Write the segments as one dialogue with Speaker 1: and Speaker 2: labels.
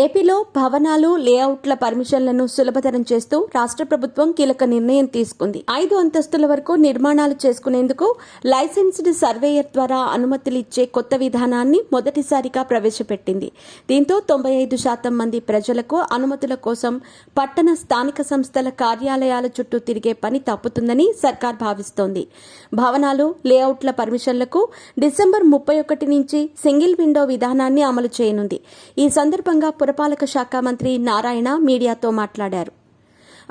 Speaker 1: ఏపీలో భవనాలు లేఅవుట్ల పర్మిషన్లను సులభతరం చేస్తూ రాష్ట్ర ప్రభుత్వం కీలక నిర్ణయం తీసుకుంది. 5 అంతస్తుల వరకు నిర్మాణాలు చేసుకునేందుకు లైసెన్స్డ్ సర్వేయర్ ద్వారా అనుమతులు ఇచ్చే కొత్త విధానాన్ని మొదటిసారిగా ప్రవేశపెట్టింది. దీంతో 95% మంది ప్రజలకు అనుమతుల కోసం పట్టణ స్థానిక సంస్థల కార్యాలయాల చుట్టూ తిరిగే పని తప్పుతుందని సర్కార్ భావిస్తోంది. భవనాలు లేఅవుట్ల పర్మిషన్లకు డిసెంబర్ 31 నుంచి సింగిల్ విండో విధానాన్ని అమలు చేయనుంది. ఈ సందర్భంగా పురపాలక శాఖ మంత్రి నారాయణ మీడియాతో మాట్లాడారు.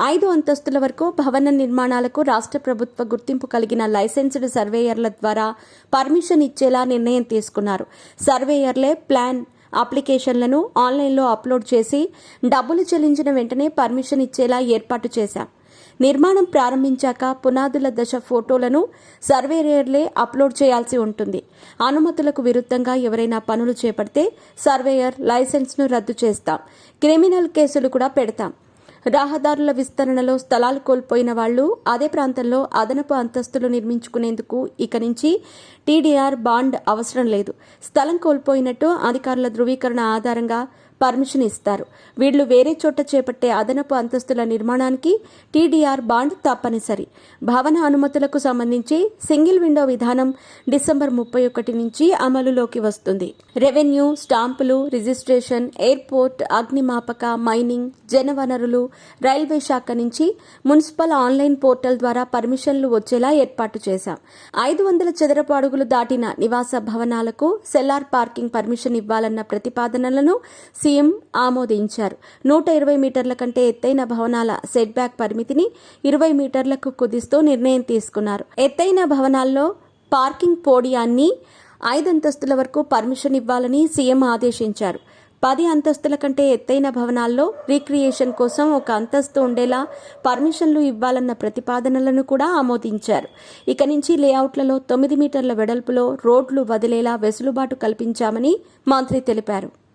Speaker 1: 5 అంతస్తుల వరకు భవన నిర్మాణాలకు రాష్ట్ర ప్రభుత్వ గుర్తింపు కలిగిన లైసెన్స్డ్ సర్వేయర్ల ద్వారా పర్మిషన్ ఇచ్చేలా నిర్ణయం తీసుకున్నారు. సర్వేయర్లే ప్లాన్ అప్లికేషన్లను ఆన్లైన్లో అప్లోడ్ చేసి డబ్బులు చెల్లించిన వెంటనే పర్మిషన్ ఇచ్చేలా ఏర్పాటు చేశాం. నిర్మాణం ప్రారంభించాక పునాదుల దశ ఫోటోలను సర్వేయర్లే అప్లోడ్ చేయాల్సి ఉంటుంది. అనుమతులకు విరుద్ధంగా ఎవరైనా పనులు చేపడితే సర్వేయర్ లైసెన్స్ను రద్దు చేస్తాం. క్రిమినల్ కేసులు కూడా పెడతాం. రహదారుల విస్తరణలో స్థలాలు కోల్పోయిన వాళ్లు అదే ప్రాంతంలో అదనపు అంతస్తులు నిర్మించుకునేందుకు ఇక నుంచి టీడీఆర్ బాండ్ అవసరం లేదు. స్థలం కోల్పోయినట్టు అధికారుల ధృవీకరణ ఆధారంగా పర్మిషన్ ఇస్తారు. వీళ్లు వేరే చోట చేపట్టే అదనపు అంతస్తుల నిర్మాణానికి టీడీఆర్ బాండ్ తప్పనిసరి. భవన అనుమతులకు సంబంధించి సింగిల్ విండో విధానం డిసెంబర్ 31 నుంచి అమలులోకి వస్తుంది. రెవెన్యూ, స్టాంపులు, రిజిస్ట్రేషన్, ఎయిర్పోర్ట్, అగ్నిమాపక, మైనింగ్, జనవనరులు, రైల్వే శాఖ నుంచి మున్సిపల్ ఆన్లైన్ పోర్టల్ ద్వారా పర్మిషన్లు వచ్చేలా ఏర్పాటు చేశాం. 500 చదరపు అడుగులు దాటిన నివాస భవనాలకు సెల్లార్ పార్కింగ్ పర్మిషన్ ఇవ్వాలన్న ప్రతిపాదనలను సీఎం ఆమోదించారు. 120 మీటర్ల కంటే ఎత్తైన భవనాల సెట్ బ్యాక్ పరిమితిని 20 మీటర్లకు కుదిస్తూ నిర్ణయం తీసుకున్నారు. ఎత్తైన భవనాల్లో పార్కింగ్ పోడియాన్ని 5 అంతస్తుల వరకు పర్మిషన్ ఇవ్వాలని సీఎం ఆదేశించారు. 10 అంతస్తుల కంటే ఎత్తైన భవనాల్లో రీక్రియేషన్ కోసం 1 అంతస్తు ఉండేలా పర్మిషన్లు ఇవ్వాలన్న ప్రతిపాదనలను కూడా ఆమోదించారు. ఇక నుంచి లేఅవుట్లలో 9 మీటర్ల వెడల్పులో రోడ్లు వదిలేలా వెసులుబాటు కల్పించామని మంత్రి తెలిపారు.